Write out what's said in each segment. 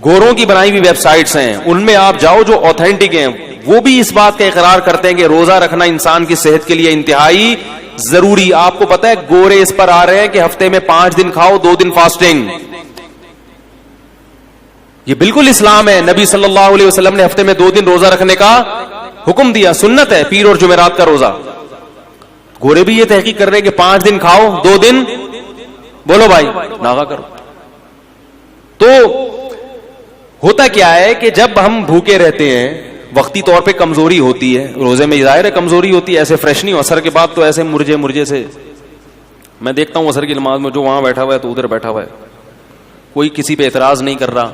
گوروں کی بنائی ہوئی ویب سائٹس ہیں ان میں آپ جاؤ جو اوتھینٹک ہیں, وہ بھی اس بات کا اقرار کرتے ہیں کہ روزہ رکھنا انسان کی صحت کے لیے انتہائی ضروری. آپ کو پتا ہے گورے اس پر آ رہے ہیں کہ ہفتے میں 5 دن کھاؤ 2 دن فاسٹنگ. یہ بالکل اسلام ہے. نبی صلی اللہ علیہ وسلم نے ہفتے میں 2 دن روزہ رکھنے کا حکم دیا, سنت ہے پیر اور جمعرات کا روزہ. گورے بھی یہ تحقیق کر رہے ہیں کہ 5 دن کھاؤ 2 دن بولو بھائی ناغا کرو. تو ہوتا کیا ہے کہ جب ہم بھوکے رہتے ہیں وقتی طور پہ کمزوری ہوتی ہے, روزے میں ظاہر ہے کمزوری ہوتی ہے, ایسے فریش نہیں ہو. اثر کے بعد تو ایسے مرجے سے میں دیکھتا ہوں اثر کی نماز میں جو وہاں بیٹھا ہوا ہے تو ادھر بیٹھا ہوا ہے, کوئی کسی پہ اعتراض نہیں کر رہا.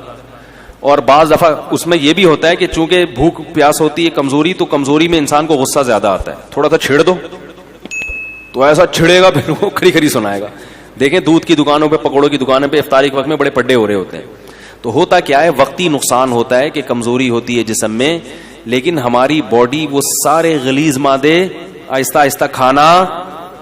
اور بعض دفعہ اس میں یہ بھی ہوتا ہے کہ چونکہ بھوک پیاس ہوتی ہے کمزوری, تو کمزوری میں انسان کو غصہ زیادہ آتا ہے. تھوڑا سا چھیڑ دو تو ایسا چھڑے گا پھر وہ کھڑی کھڑی سنائے گا. دیکھیں دودھ کی دکانوں پہ پکوڑوں کی دکانوں پہ افطاری کے وقت میں بڑے پڈے ہو رہے ہوتے ہیں. تو ہوتا کیا ہے وقتی نقصان ہوتا ہے کہ کمزوری ہوتی ہے جسم میں, لیکن ہماری باڈی وہ سارے غلیظ مادے آہستہ آہستہ کھانا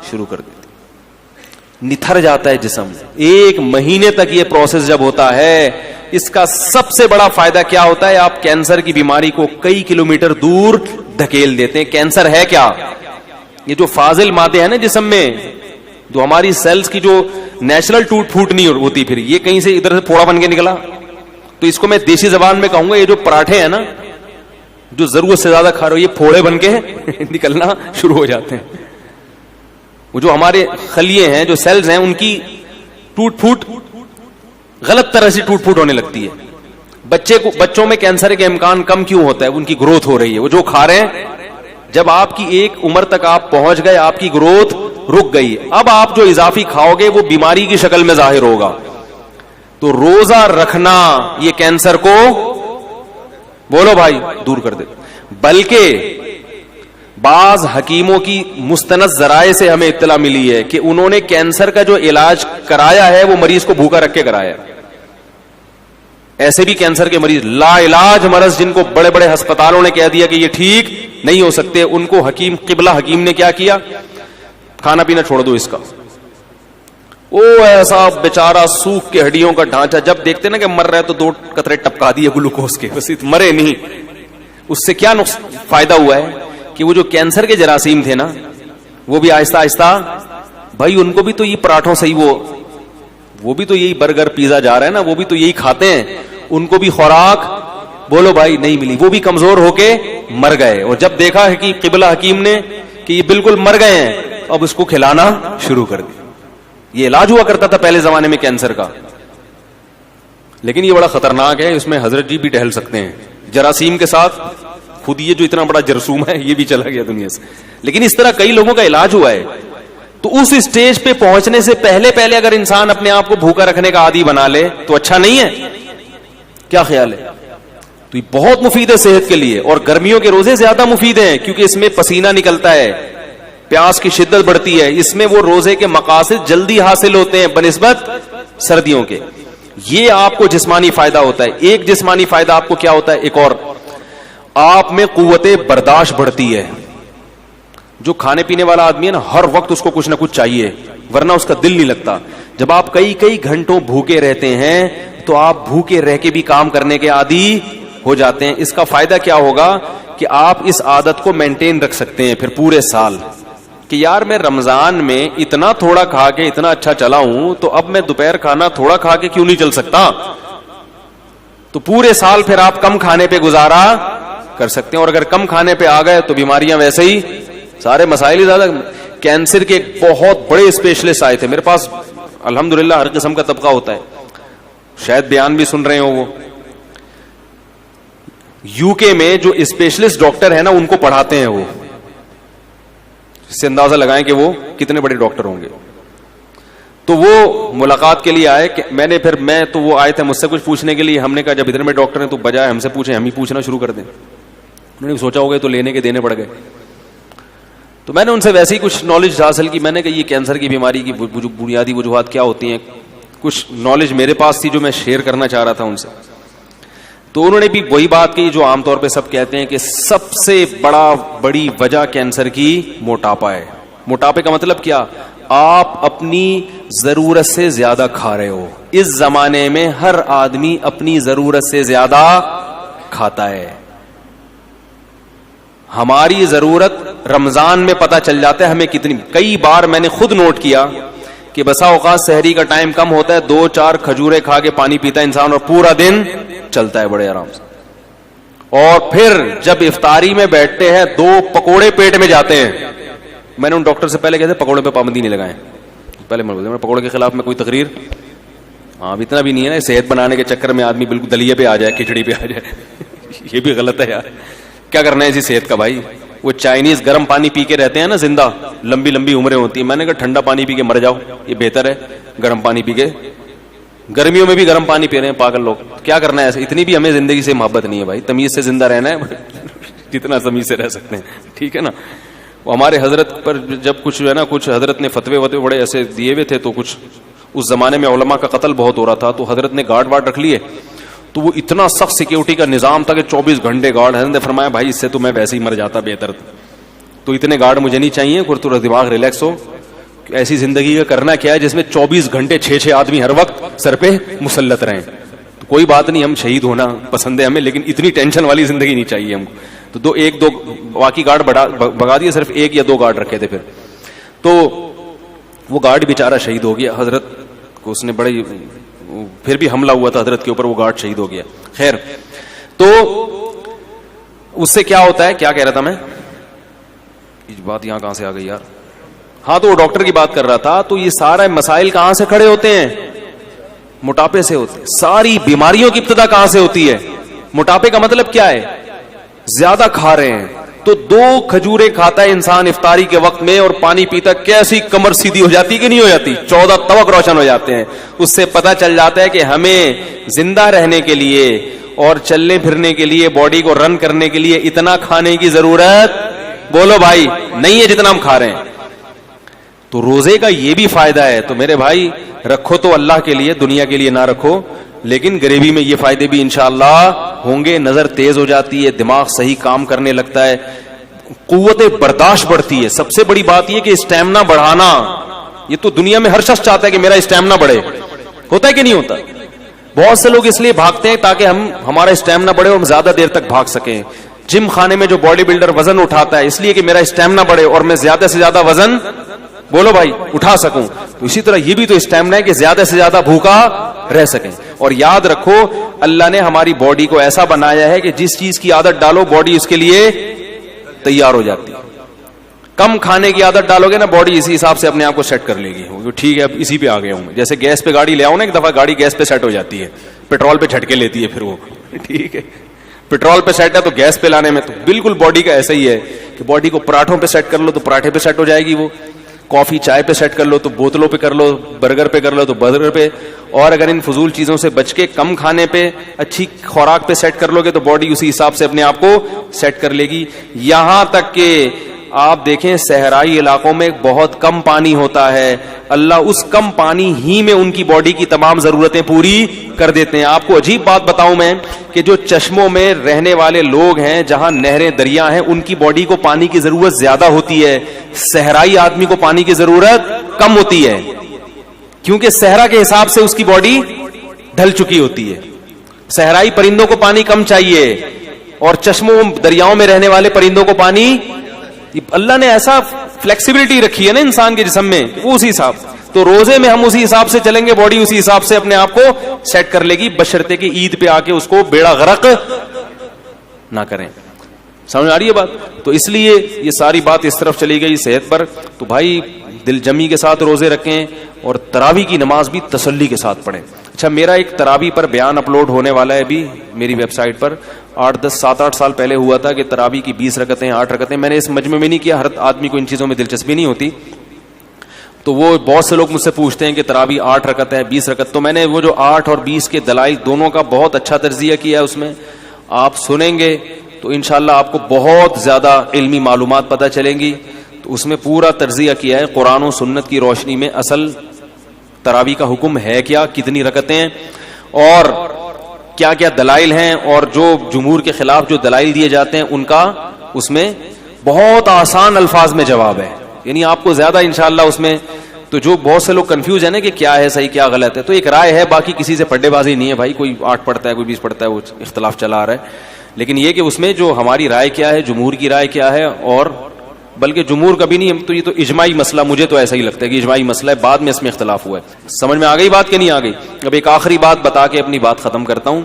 شروع کر دیتی, نتھر جاتا ہے جسم. 1 مہینے تک یہ پروسیس جب ہوتا ہے, اس کا سب سے بڑا فائدہ کیا ہوتا ہے, آپ کینسر کی بیماری کو کئی کلومیٹر دور دھکیل دیتے ہیں. کینسر ہے کیا, یہ جو فاضل مادے ہیں نا جسم میں, جو ہماری سیلز کی جو نیچرل ٹوٹ پھوٹ نہیں ہوتی, پھر یہ کہیں سے ادھر سے پھوڑا بن کے نکلا. تو اس کو میں دیسی زبان میں کہوں گا یہ جو پراٹھے ہیں نا جو ضرورت سے زیادہ کھا رہے ہو, یہ پھوڑے بن کے نکلنا شروع ہو جاتے ہیں. وہ جو ہمارے خلیے ہیں جو سیلز ہیں ان کی ٹوٹ پھوٹ غلط طرح سے ٹوٹ پھوٹ ہونے لگتی ہے. بچوں میں کینسر کے امکان کم کیوں ہوتا ہے, ان کی گروتھ ہو رہی ہے. وہ جو کھا رہے ہیں, جب آپ کی ایک عمر تک آپ پہنچ گئے آپ کی گروتھ رک گئی, اب آپ جو اضافی کھاؤ گے وہ بیماری کی شکل میں ظاہر ہوگا. تو روزہ رکھنا یہ کینسر کو بولو بھائی دور کر دے. بلکہ بعض حکیموں کی مستند ذرائع سے ہمیں اطلاع ملی ہے کہ انہوں نے کینسر کا جو علاج کرایا ہے وہ مریض کو بھوکا رکھ کے کرایا. ایسے بھی کینسر کے مریض لا علاج مرض جن کو بڑے بڑے ہسپتالوں نے کہہ دیا کہ یہ ٹھیک نہیں ہو سکتے, ان کو حکیم قبلہ حکیم نے کیا کیا, کھانا پینا چھوڑ دو اس کا. او ایسا بیچارہ سوکھ کے ہڈیوں کا ڈھانچہ, جب دیکھتے نا کہ مر رہا ہے تو 2 قطرے ٹپکا دیے گلوکوز کے, بس مرے نہیں. اس سے کیا فائدہ ہوا ہے کہ وہ جو کینسر کے جراثیم تھے نا وہ بھی آہستہ آہستہ, بھائی ان کو بھی تو یہ پراٹھوں سے ہی وہ بھی تو یہی برگر پیزا جا رہا ہے نا, وہ بھی تو یہی کھاتے ہیں, ان کو بھی خوراک بولو بھائی نہیں ملی, وہ بھی کمزور ہو کے مر گئے. اور جب دیکھا ہے کہ قبلہ حکیم نے کہ یہ بالکل مر گئے ہیں, اب اس کو کھلانا شروع کر دیا. یہ علاج ہوا کرتا تھا پہلے زمانے میں کینسر کا, لیکن یہ بڑا خطرناک ہے, اس میں حضرت جی بھی ٹہل سکتے ہیں جراثیم کے ساتھ. خود یہ جو اتنا بڑا جرثوم ہے یہ بھی چلا گیا دنیا سے, لیکن اس طرح کئی لوگوں کا علاج ہوا ہے. تو اس اسٹیج پہ پہنچنے سے پہلے اگر انسان اپنے آپ کو بھوکا رکھنے کا عادی بنا لے تو اچھا نہیں ہے, کیا خیال ہے؟ تو یہ بہت مفید ہے صحت کے لیے. اور گرمیوں کے روزے زیادہ مفید ہیں کیونکہ اس میں پسینہ نکلتا ہے, پیاس کی شدت بڑھتی ہے, اس میں وہ روزے کے مقاصد جلدی حاصل ہوتے ہیں بنسبت سردیوں کے. یہ آپ کو جسمانی فائدہ ہوتا ہے. ایک جسمانی فائدہ آپ کو کیا ہوتا ہے, ایک اور, آپ میں قوت برداشت بڑھتی ہے. جو کھانے پینے والا آدمی ہے نا ہر وقت اس کو کچھ نہ کچھ چاہیے ورنہ اس کا دل نہیں لگتا. جب آپ کئی گھنٹوں بھوکے رہتے ہیں تو آپ بھوکے رہ کے بھی کام کرنے کے عادی ہو جاتے ہیں. اس کا فائدہ کیا ہوگا کہ آپ اس عادت کو مینٹین رکھ سکتے ہیں پھر پورے سال, کہ یار میں رمضان میں اتنا تھوڑا کھا کے اتنا اچھا چلا ہوں تو اب میں دوپہر کھانا تھوڑا کھا کے کیوں نہیں چل سکتا. تو پورے سال پھر آپ کم کھانے پہ گزارا کر سکتے ہیں. اور اگر کم کھانے پہ آ گئے تو بیماریاں ویسے ہی سارے مسائل ہی زیادہ. کینسر کے بہت بڑے اسپیشلسٹ آئے تھے میرے پاس, الحمدللہ ہر قسم کا طبقہ ہوتا ہے, شاید بیان بھی سن رہے ہو. وہ یو کے میں جو اسپیشلسٹ ڈاکٹر ہیں نا ان کو پڑھاتے ہیں, وہ اس سے اندازہ لگائیں کہ وہ کتنے بڑے ڈاکٹر ہوں گے. تو وہ ملاقات کے لیے آئے کہ میں تو وہ آئے تھے مجھ سے کچھ پوچھنے کے لیے. ہم نے کہا جب اتنے میں ڈاکٹر ہیں تو بجائے ہم سے پوچھیں ہم ہی پوچھنا شروع کر دیں. انہوں نے سوچا ہوگا تو لینے کے دینے پڑ گئے. تو میں نے ان سے ویسے ہی کچھ نالج حاصل کی. میں نے کہا یہ کینسر کی بیماری کی بنیادی وجوہات کیا ہوتی ہیں, کچھ نالج میرے پاس تھی جو میں شیئر کرنا چاہ رہا تھا ان سے. تو انہوں نے بھی وہی بات کی جو عام طور پہ سب کہتے ہیں کہ سب سے بڑی وجہ کینسر کی موٹاپا ہے. موٹاپے کا مطلب کیا, آپ اپنی ضرورت سے زیادہ کھا رہے ہو. اس زمانے میں ہر آدمی اپنی ضرورت سے زیادہ کھاتا ہے. ہماری ضرورت رمضان میں پتہ چل جاتا ہے ہمیں کتنی. کئی بار میں نے خود نوٹ کیا کہ بسا اوقات سحری کا ٹائم کم ہوتا ہے, 2-4 کھجورے کھا کے پانی پیتا ہے انسان اور پورا دن چلتا ہے بڑے آرام سے. اور پھر جب افطاری میں بیٹھتے ہیں 2 پکوڑے پیٹ میں جاتے ہیں. میں نے ان ڈاکٹر سے پہلے کہتے پکوڑے پہ پابندی نہیں لگائیں, پہلے میں پکوڑے کے خلاف میں کوئی تقریر, ہاں اتنا بھی نہیں ہے نا صحت بنانے کے چکر میں آدمی بالکل دلیے پہ آ جائے, کھچڑی پہ آ جائے, یہ بھی غلط ہے یار. کیا کرنا ہے اسی صحت کا بھائی. وہ چائنیز گرم پانی پی کے رہتے ہیں نا زندہ, لمبی لمبی عمریں ہوتی ہیں. میں نے کہا ٹھنڈا پانی پی کے مر جاؤ, یہ بہتر ہے گرم پانی پی کے. گرمیوں میں بھی گرم پانی پی رہے ہیں پاگل لوگ. کیا کرنا ہے ایسے, اتنی بھی ہمیں زندگی سے محبت نہیں ہے بھائی, تمیز سے زندہ رہنا ہے جتنا تمیز سے رہ سکتے ہیں, ٹھیک ہے نا. وہ ہمارے حضرت پر جب کچھ ہے نا, کچھ حضرت نے فتوے بڑے ایسے دیے ہوئے تھے, تو کچھ اس زمانے میں علماء کا قتل بہت ہو رہا تھا, تو حضرت نے گارڈ رکھ لیے. تو وہ اتنا سخت سیکیورٹی کا نظام تھا کہ 24 گھنٹے گارڈ. حضرت نے فرمایا بھائی اس سے تو میں ویسے ہی مر جاتا بہتر, تو اتنے گارڈ مجھے نہیں چاہیے, تھوڑا دماغ ریلیکس ہو. ایسی زندگی کا کرنا کیا ہے جس میں 24 گھنٹے 6 آدمی ہر وقت سر پہ مسلط رہیں. تو کوئی بات نہیں, ہم شہید ہونا پسند ہے ہمیں, لیکن اتنی ٹینشن والی زندگی نہیں چاہیے ہم کو. تو 1-2 باقی گارڈ بگا دیے, صرف 1 یا 2 گارڈ رکھے تھے. پھر تو وہ گارڈ بیچارہ شہید ہو گیا. حضرت کو اس نے بڑے, پھر بھی حملہ ہوا تھا حضرت کے اوپر, وہ گارڈ شہید ہو گیا. خیر, تو اس سے کیا ہوتا ہے, کیا کہہ رہا تھا میں, بات یہاں کہاں سے آ گئی یار. ہاں, تو وہ ڈاکٹر کی بات کر رہا تھا. تو یہ سارے مسائل کہاں سے کھڑے ہوتے ہیں, موٹاپے سے ہوتے ہیں. ساری بیماریوں کی ابتدا کہاں سے ہوتی ہے, موٹاپے کا مطلب کیا ہے, زیادہ کھا رہے ہیں. تو 2 کھجورے کھاتا ہے انسان افطاری کے وقت میں اور پانی پیتا, کیسی کمر سیدھی ہو جاتی کہ نہیں ہو جاتی, 14 توق روشن ہو جاتے ہیں. اس سے پتہ چل جاتا ہے کہ ہمیں زندہ رہنے کے لیے اور چلنے پھرنے کے لیے, باڈی کو رن کرنے کے لیے اتنا کھانے کی ضرورت, بولو بھائی, نہیں ہے جتنا ہم کھا رہے ہیں. تو روزے کا یہ بھی فائدہ ہے. تو میرے بھائی رکھو تو اللہ کے لیے, دنیا کے لیے نہ رکھو, لیکن غریبی میں یہ فائدے بھی انشاءاللہ ہوں گے. نظر تیز ہو جاتی ہے, دماغ صحیح کام کرنے لگتا ہے, قوت برداشت بڑھتی ہے. سب سے بڑی بات یہ کہ اسٹیمنا بڑھانا, یہ تو دنیا میں ہر شخص چاہتا ہے کہ میرا اسٹیمنا بڑھے. ہوتا ہے کہ نہیں ہوتا؟ بہت سے لوگ اس لیے بھاگتے ہیں تاکہ ہمارا اسٹیمنا بڑھے اور ہم زیادہ دیر تک بھاگ سکیں. جم خانے میں جو باڈی بلڈر وزن اٹھاتا ہے اس لیے کہ میرا اسٹیمنا بڑھے اور میں زیادہ سے زیادہ وزن, بولو بھائی, اٹھا سکوں. تو اسی طرح یہ بھی تو اسٹیمنا ہے کہ زیادہ سے زیادہ بھوکا رہ سکیں. اور یاد رکھو اللہ نے ہماری باڈی کو ایسا بنایا ہے کہ جس چیز کی عادت ڈالو باڈی اس کے لیے تیار ہو جاتی ہے. کم کھانے کی عادت ڈالو گے نا, باڈی اسی حساب سے اپنے آپ کو سیٹ کر لے گی. ٹھیک ہے اب اسی پہ آ گیا ہوں. جیسے گیس پہ گاڑی لے آؤ نا, ایک دفعہ گاڑی گیس پہ سیٹ ہو جاتی ہے, پیٹرول پہ جھٹکے لیتی ہے پھر وہ, ٹھیک ہے. پیٹرول پہ سیٹ ہے تو گیس پہ لانے میں تو بالکل باڈی کا ایسا ہی ہے کہ باڈی کو پراٹھوں پہ سیٹ کر لو تو پراٹھے پہ سیٹ ہو جائے گی, وہ کافی چائے پہ سیٹ کر لو تو بوتلوں پہ کر لو, برگر پہ کر لو تو برگر پہ. اور اگر ان فضول چیزوں سے بچ کے کم کھانے پہ, اچھی خوراک پہ سیٹ کر لو گے تو باڈی اسی حساب سے اپنے آپ کو سیٹ کر لے گی. یہاں تک کہ آپ دیکھیں صحرائی علاقوں میں بہت کم پانی ہوتا ہے, اللہ اس کم پانی ہی میں ان کی باڈی کی تمام ضرورتیں پوری کر دیتے ہیں. آپ کو عجیب بات بتاؤں میں کہ جو چشموں میں رہنے والے لوگ ہیں, جہاں نہریں دریا ہیں, ان کی باڈی کو پانی کی ضرورت زیادہ ہوتی ہے, صحرائی آدمی کو پانی کی ضرورت کم ہوتی ہے, کیونکہ صحرا کے حساب سے اس کی باڈی ڈھل چکی ہوتی ہے. صحرائی پرندوں کو پانی کم چاہیے اور چشموں دریاؤں میں رہنے والے پرندوں کو پانی, اللہ نے ایسا فلیکسیبلٹی رکھی ہے نا انسان کے جسم میں, وہ اسی حساب. تو روزے میں ہم اسی حساب سے چلیں گے, باڈی اسی حساب سے اپنے آپ کو سیٹ کر لے گی, بشرطے کہ عید پہ آ کے اس کو بیڑا غرق نہ کریں. سمجھ آ رہی ہے بات؟ تو اس لیے یہ ساری بات اس طرف چلی گئی صحت پر. تو بھائی دل جمی کے ساتھ روزے رکھیں اور تراویح کی نماز بھی تسلی کے ساتھ پڑھیں. اچھا, میرا ایک تراویح پر بیان اپلوڈ ہونے والا ہے ابھی میری ویب سائٹ پر. 7-8 سال پہلے ہوا تھا کہ تراویح کی 20 رکعتیں 8 رکعتیں. میں نے اس مجمع میں نہیں کیا, ہر آدمی کو ان چیزوں میں دلچسپی نہیں ہوتی. تو وہ بہت سے لوگ مجھ سے پوچھتے ہیں کہ تراویح 8 رکعت ہے 20 رکعت. تو میں نے وہ جو 8 اور 20 کے دلائل دونوں کا بہت اچھا تجزیہ کیا ہے, اس میں آپ سنیں گے تو انشاءاللہ آپ کو بہت زیادہ علمی معلومات پتہ چلیں گی. تو اس میں پورا تجزیہ کیا ہے قرآن و سنت کی روشنی میں, اصل تراویح کا حکم ہے کیا, کتنی رکعتیں, اور کیا کیا دلائل ہیں, اور جو جمہور کے خلاف جو دلائل دیے جاتے ہیں ان کا اس میں بہت آسان الفاظ میں جواب ہے. یعنی آپ کو زیادہ انشاءاللہ اس میں تو جو بہت سے لوگ کنفیوز ہیں نا کہ کیا ہے صحیح کیا غلط ہے, تو ایک رائے ہے, باقی کسی سے پڈے بازی نہیں ہے بھائی, کوئی 8 پڑھتا ہے کوئی 20 پڑھتا ہے, وہ اختلاف چلا آ رہا ہے, لیکن یہ کہ اس میں جو ہماری رائے کیا ہے, جمہور کی رائے کیا ہے, اور بلکہ جمہور کبھی نہیں, تو یہ تو اجماعی مسئلہ, مجھے تو ایسا ہی لگتا ہے کہ اجماعی مسئلہ ہے, بعد میں اس میں اختلاف ہوا ہے. سمجھ میں آ گئی بات کہ نہیں آ گئی؟ اب ایک آخری بات بتا کے اپنی بات ختم کرتا ہوں.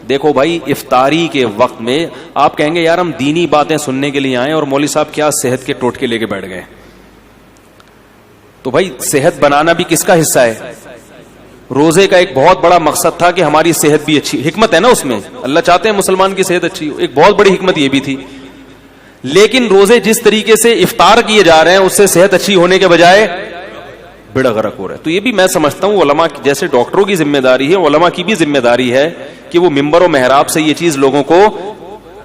دیکھو بھائی, افطاری کے وقت میں آپ کہیں گے یار ہم دینی باتیں سننے کے لیے آئے اور مولوی صاحب کیا صحت کے ٹوٹکے لے کے بیٹھ گئے. تو بھائی صحت بنانا بھی کس کا حصہ ہے؟ روزے کا ایک بہت بڑا مقصد تھا کہ ہماری صحت بھی اچھی, حکمت ہے نا اس میں, اللہ چاہتے ہیں مسلمان کی صحت اچھی ہو, ایک بہت بڑی حکمت یہ بھی تھی. لیکن روزے جس طریقے سے افطار کیے جا رہے ہیں اس سے صحت اچھی ہونے کے بجائے بیڑا غرق ہو رہا ہے. تو یہ بھی میں سمجھتا ہوں علماء جیسے ڈاکٹروں کی ذمہ داری ہے, علماء کی بھی ذمہ داری ہے کہ وہ ممبر و محراب سے یہ چیز لوگوں کو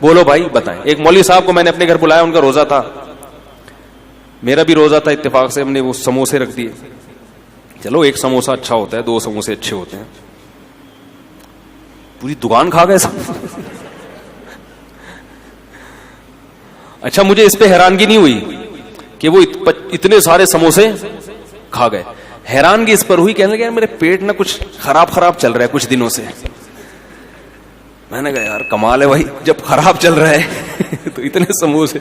بولو بھائی بتائیں. ایک مولوی صاحب کو میں نے اپنے گھر بلایا, ان کا روزہ تھا, میرا بھی روزہ تھا, اتفاق سے ہم نے وہ سموسے رکھ دیے. چلو ایک سموسہ اچھا ہوتا ہے, 2 سموسے اچھے ہوتے ہیں, پوری دکان کھا گئے سب. اچھا مجھے اس پہ حیرانگی نہیں ہوئی کہ وہ اتنے سارے سموسے کھا گئے, حیرانگی اس پر ہوئی کہنے لگے میرے پیٹ نہ کچھ خراب چل رہا ہے کچھ دنوں سے. میں نے کہا یار کمال ہے بھائی, جب خراب چل رہا ہے تو اتنے سموسے.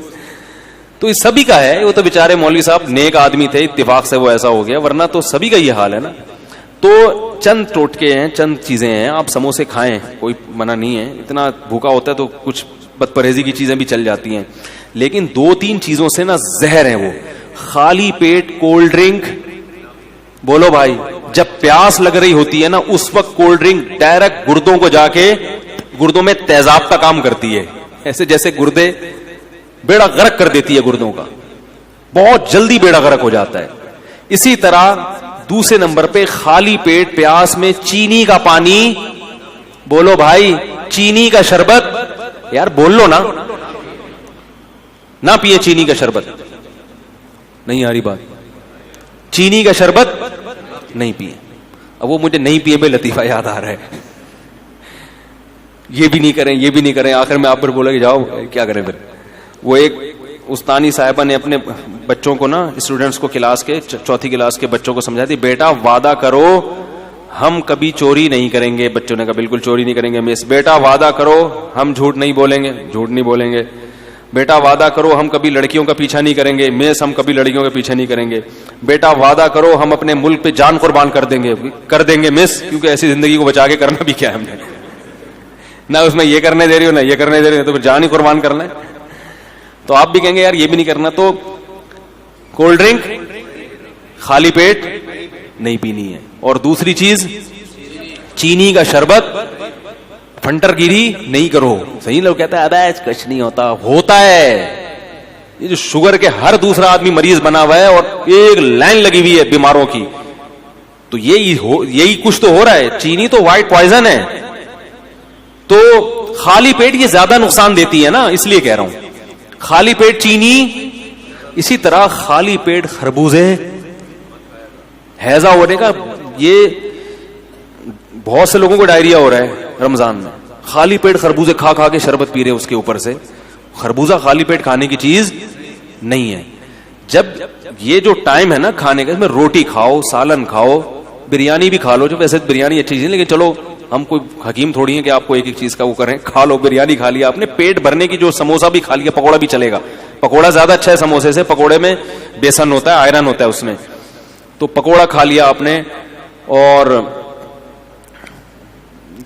تو یہ سبھی کا ہے, وہ تو بیچارے مولوی صاحب نیک آدمی تھے, اتفاق سے وہ ایسا ہو گیا, ورنہ تو سبھی کا یہ حال ہے نا. تو چند ٹوٹکے ہیں, چند چیزیں ہیں, آپ سموسے کھائیں, کوئی منع نہیں ہے, اتنا بھوکا ہوتا ہے تو کچھ بد پرہیزی کی چیزیں بھی چل جاتی ہیں, لیکن 2-3 چیزوں سے نا زہر ہیں وہ. خالی پیٹ کولڈ ڈرنک, بولو بھائی, جب پیاس لگ رہی ہوتی ہے نا اس وقت کولڈ ڈرنک ڈائریکٹ گردوں کو جا کے گردوں میں تیزاب کا کام کرتی ہے, ایسے جیسے گردے بیڑا غرق کر دیتی ہے گردوں کا, بہت جلدی بیڑا غرق ہو جاتا ہے. اسی طرح دوسرے نمبر پہ خالی پیٹ پیاس میں چینی کا پانی, بولو بھائی, چینی کا شربت, یار بول لو نا, نہ پیے چینی کا شربت, نہیں آ رہی بات, چینی کا شربت نہیں پیے. اب وہ مجھے نہیں پیے بے لطیفہ یاد آ رہا ہے, یہ بھی نہیں کریں یہ بھی نہیں کریں, آخر میں آپ پر بولا کہ جاؤ کیا کریں پھر. وہ ایک استانی صاحبہ نے اپنے بچوں کو نا, اسٹوڈنٹس کو, کلاس کے 4تھی کلاس کے بچوں کو سمجھا دی, بیٹا وعدہ کرو ہم کبھی چوری نہیں کریں گے. بچوں نے کہا بالکل چوری نہیں کریں گے مس. بیٹا وعدہ کرو ہم جھوٹ نہیں بولیں گے. جھوٹ نہیں بولیں گے. بیٹا وعدہ کرو ہم کبھی لڑکیوں کا پیچھا نہیں کریں گے. مس ہم کبھی لڑکیوں کا پیچھا نہیں کریں گے. بیٹا وعدہ کرو ہم اپنے ملک پہ جان قربان کر دیں گے مس, کیونکہ ایسی زندگی کو بچا کے کرنا بھی کیا ہے ہم نے, نہ اس میں یہ کرنے دے رہی ہو نہ یہ کرنے دے رہی ہو, تو پھر جان ہی قربان کرنا ہے. تو آپ بھی کہیں گے یار یہ بھی نہیں کرنا, تو کولڈ ڈرنک خالی پیٹ نہیں پینی ہے. اور دوسری چیز چینی کا شربت, فنٹر گیری نہیں کرو. صحیح لوگ کہتا ہے ابے کچھ نہیں ہوتا ہے. یہ جو شوگر کے ہر دوسرا آدمی مریض بنا ہوا ہے اور ایک لائن لگی ہوئی ہے بیماروں کی, تو یہی کچھ تو ہو رہا ہے. چینی تو وائٹ پوائزن ہے, تو خالی پیٹ یہ زیادہ نقصان دیتی ہے نا, اس لیے کہہ رہا ہوں خالی پیٹ چینی. اسی طرح خالی پیٹ خربوزے, ہیضہ ہونے کا, یہ بہت سے لوگوں کو ڈائریا ہو رہا ہے رمضان میں, خالی پیٹ خربوزے کھا کھا کے شربت پی رہے اس کے اوپر سے. خربوزہ خالی پیٹ کھانے کی چیز نہیں ہے. جب یہ جو ٹائم ہے نا کھانے کا, اس میں روٹی کھاؤ, سالن کھاؤ, بریانی بھی کھا لو, جو ویسے بریانی اچھی چیز ہے, لیکن چلو ہم کوئی حکیم تھوڑی ہیں کہ آپ کو ایک چیز کا وہ کریں, کھا لو, بریانی کھا لیا آپ نے, پیٹ بھرنے کی, جو سموسہ بھی کھا لیا, پکوڑا بھی چلے گا. پکوڑا زیادہ اچھا ہے سموسے سے, پکوڑے میں بیسن ہوتا ہے, آئرن ہوتا ہے اس میں, تو پکوڑا کھا لیا آپ نے. اور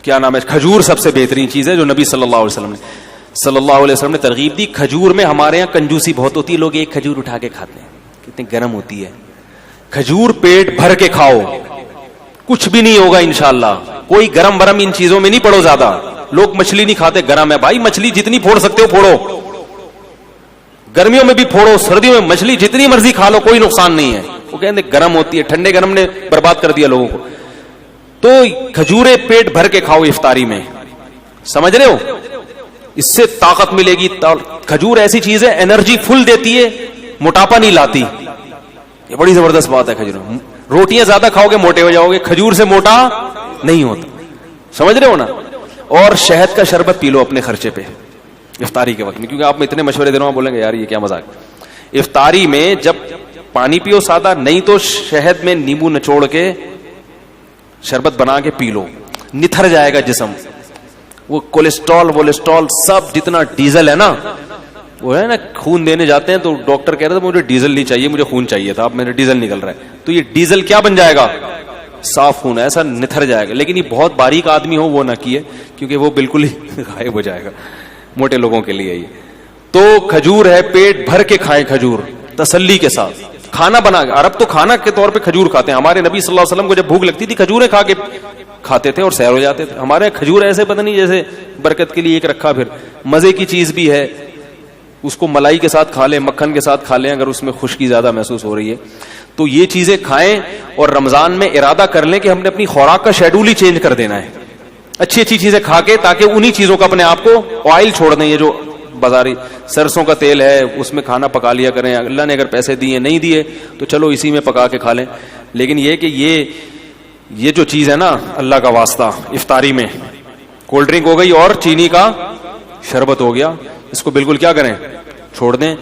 کیا نام ہے, کھجور سب سے بہترین چیز ہے جو نبی صلی اللہ علیہ وسلم نے ترغیب دی. کھجور میں ہمارے یہاں کنجوسی بہت ہوتی ہے, لوگ ایک کھجور اٹھا کے کھاتے ہیں, کتنی گرم ہوتی ہے. کھجور پیٹ بھر کے کھاؤ, کچھ بھی نہیں ہوگا انشاءاللہ. کوئی گرم برم ان چیزوں میں نہیں پڑو زیادہ. لوگ مچھلی نہیں کھاتے, گرم ہے بھائی, مچھلی جتنی پھوڑ سکتے ہو پھوڑو, گرمیوں میں بھی پھوڑو, سردیوں میں مچھلی جتنی مرضی کھا لو, کوئی نقصان نہیں ہے. وہ کہتے ہیں گرم ہوتی ہے, ٹھنڈے گرم نے برباد کر دیا لوگوں کو. تو کھجورے پیٹ بھر کے کھاؤ افطاری میں, سمجھ رہے ہو, اس سے طاقت ملے گی. کھجور ایسی چیز ہے انرجی فل دیتی ہے, موٹاپا نہیں لاتی. یہ بڑی زبردست بات ہے کھجور. روٹیاں زیادہ کھاؤ گے موٹے ہو جاؤ گے, کھجور سے موٹا نہیں ہوتا, سمجھ رہے ہو نا. اور شہد کا شربت پی لو اپنے خرچے پہ افطاری کے وقت میں, کیونکہ آپ میں اتنے مشورے دے رہا ہوں, بولیں گے یار یہ کیا مذاق. افطاری میں جب پانی پیو سادہ, نہیں تو شہد میں نیمبو نچوڑ کے شربت بنا کے پی لو, نتھر جائے گا جسم. وہ کولیسٹرول سب جتنا ڈیزل ہے نا, وہ ہے نا خون دینے جاتے ہیں تو ڈاکٹر کہہ رہے تھے مجھے ڈیزل نہیں چاہیے, مجھے خون چاہیے تھا, اب میرا ڈیزل نکل رہا ہے, تو یہ ڈیزل کیا بن جائے گا, صاف خون, ایسا نتھر جائے گا. لیکن یہ بہت باریک آدمی ہو وہ نہ کیے, کیونکہ وہ بالکل ہی غائب ہو جائے گا, موٹے لوگوں کے لیے. یہ تو کھجور ہے, پیٹ بھر کے کھائیں کھجور تسلی کے ساتھ, کھانا بنا کے. عرب تو کھانا کے طور پہ کھجور کھاتے ہیں. ہمارے نبی صلی اللہ علیہ وسلم کو جب بھوک لگتی تھی کھجوریں کھا کے کھاتے تھے اور سیر ہو جاتے تھے. ہمارے کھجور ایسے پتہ نہیں جیسے برکت کے لیے ایک رکھا, پھر مزے کی چیز بھی ہے, اس کو ملائی کے ساتھ کھا لیں, مکھن کے ساتھ کھا لیں اگر اس میں خشکی زیادہ محسوس ہو رہی ہے تو یہ چیزیں کھائیں. اور رمضان میں ارادہ کر لیں کہ ہم نے اپنی خوراک کا شیڈول ہی چینج کر دینا ہے, اچھی اچھی چیزیں کھا کے, تاکہ انہی چیزوں کا اپنے آپ کو آئل چھوڑ دیں. یہ جو بازاری سرسوں کا تیل ہے اس میں کھانا پکا لیا کریں, اللہ نے اگر پیسے دیے نہیں دیے تو چلو اسی میں پکا کے کھا لیں. لیکن یہ کہ یہ جو چیز ہے نا, اللہ کا واسطہ, افطاری میں کولڈ ڈرنک ہو گئی اور چینی کا شربت ہو گیا, اس کو بالکل کیا کریں, چھوڑ دیں.